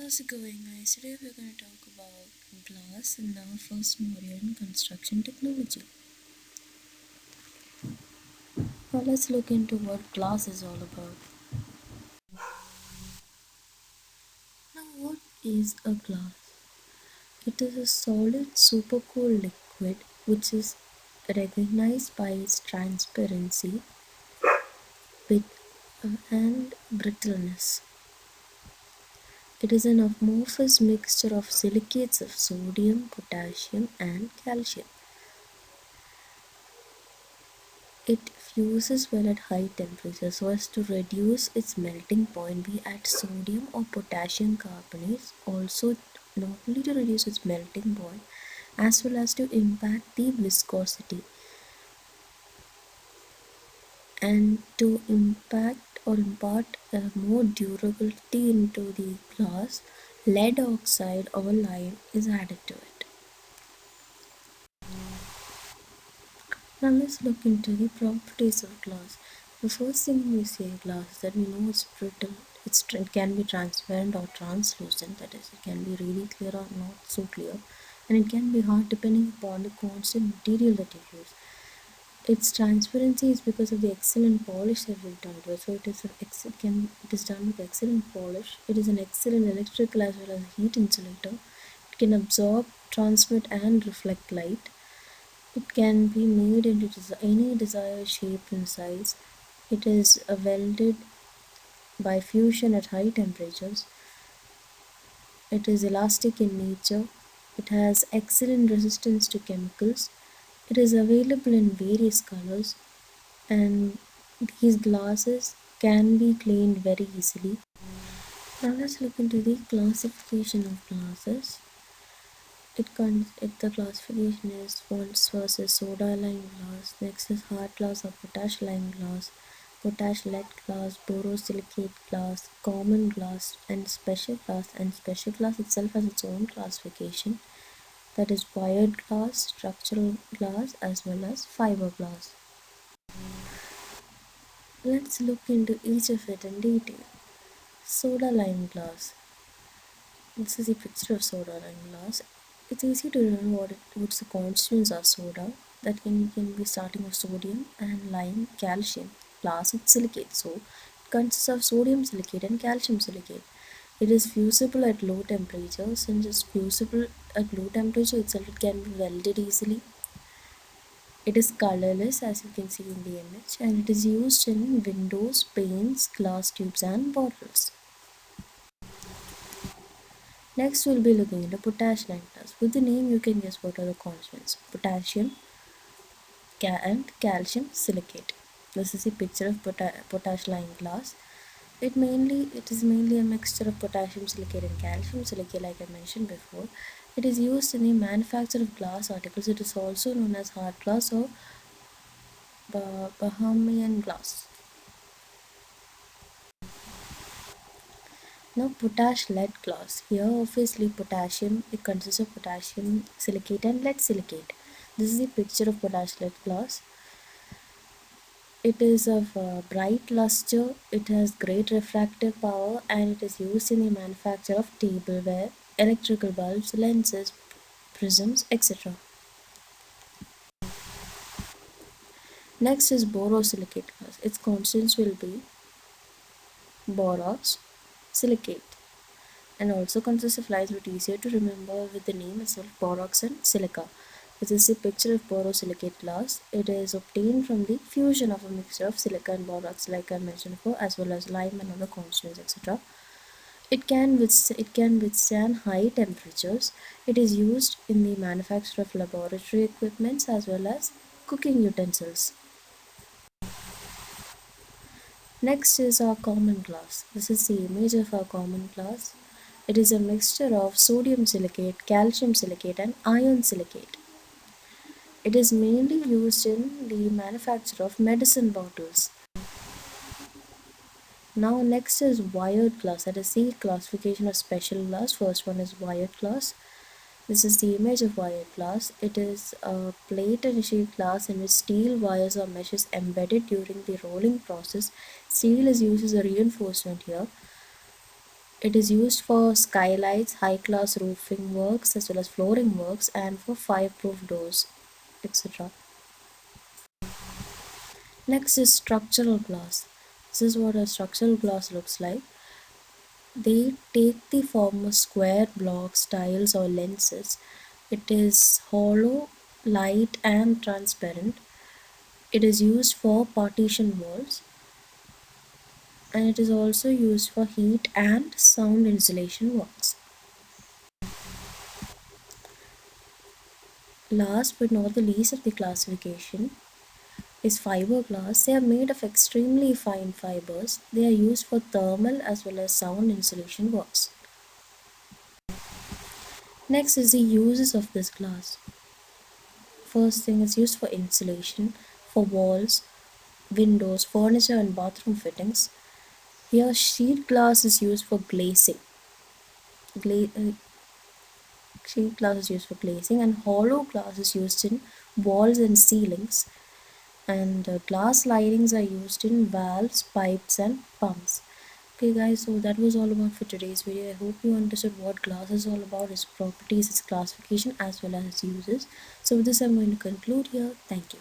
How's it going, guys? Today we're going to talk about glass and our first module in construction technology. Now let's look into what glass is all about. Now, what is a glass? It is a solid supercooled liquid which is recognized by its transparency and brittleness. It is an amorphous mixture of silicates of sodium, potassium, and calcium. It fuses well at high temperatures so as to reduce its melting point. We add sodium or potassium carbonates also not only to reduce its melting point as well as to impact the viscosity and to impact or impart more durability into the glass. Lead oxide or lime is added to it. Now let's look into the properties of glass. The first thing we see in glass is that we know it's brittle. It can be transparent or translucent, that is, it can be really clear or not so clear, and it can be hard depending upon the constant material that you use. Its transparency is because of the excellent polish that we've done to it. So it is done with excellent polish. It is an excellent electrical as well as heat insulator. It can absorb, transmit, and reflect light. It can be made into any desired shape and size. It is welded by fusion at high temperatures. It is elastic in nature. It has excellent resistance to chemicals. It is available in various colors, and these glasses can be cleaned very easily. Now let's look into the classification of glasses. The classification is first is soda lime glass, next is hard glass or potash lime glass, potash lead glass, borosilicate glass, common glass, and special glass. And special glass itself has its own classification, that is wired glass, structural glass, as well as fiberglass. Let's look into each of it in detail. Soda lime glass. This is a picture of soda lime glass. It's easy to remember what's the constituents of soda. That can be starting with sodium and lime, calcium, glass with silicate. So it consists of sodium silicate and calcium silicate. It is fusible at low temperature. Since it's fusible at low temperature itself, it can be welded easily. It is colorless, as you can see in the image, and it is used in windows, panes, glass tubes, and bottles. Next, we'll be looking into potash lime glass. With the name, you can guess what are the constituents: potassium and calcium silicate. This is a picture of potash lime glass. It is mainly a mixture of potassium silicate and calcium silicate, like I mentioned before. It is used in the manufacture of glass articles. It is also known as hard glass or Bahamian glass. Now potash lead glass. Here obviously it consists of potassium silicate and lead silicate. This is a picture of potash lead glass. It is of bright luster, it has great refractive power, and it is used in the manufacture of tableware, electrical bulbs, lenses, prisms, etc. Next is borosilicate glass. Its constituents will be borax, silicate, and also consists of lies but easier to remember with the name itself, borax and silica. This is a picture of borosilicate glass. It is obtained from the fusion of a mixture of silica and borax, like I mentioned before, as well as lime and other constituents, etc. It can withstand high temperatures. It is used in the manufacture of laboratory equipments as well as cooking utensils. Next is our common glass. This is the image of our common glass. It is a mixture of sodium silicate, calcium silicate, and iron silicate. It is mainly used in the manufacture of medicine bottles. Now next is wired glass. That is the classification of special glass. First one is wired glass. This is the image of wired glass. It is a plate and sheet glass in which steel wires or meshes embedded during the rolling process. Steel is used as a reinforcement here. It is used for skylights, high-class roofing works, as well as flooring works, and for fireproof doors, etc. Next is structural glass. This is what a structural glass looks like. They take the form of square blocks, tiles, or lenses. It is hollow, light, and transparent. It is used for partition walls, and it is also used for heat and sound insulation walls. Last but not the least of the classification is fiberglass. They are made of extremely fine fibers. They are used for thermal as well as sound insulation works. Next is the uses of this glass. First thing is used for insulation, for walls, windows, furniture, and bathroom fittings. Here, sheet glass is used for glazing. Gla- uh, Sheet glass is used for glazing, and hollow glass is used in walls and ceilings. And glass linings are used in valves, pipes, and pumps. Okay, guys, so that was all about for today's video. I hope you understood what glass is all about, its properties, its classification, as well as its uses. So with this, I'm going to conclude here. Thank you.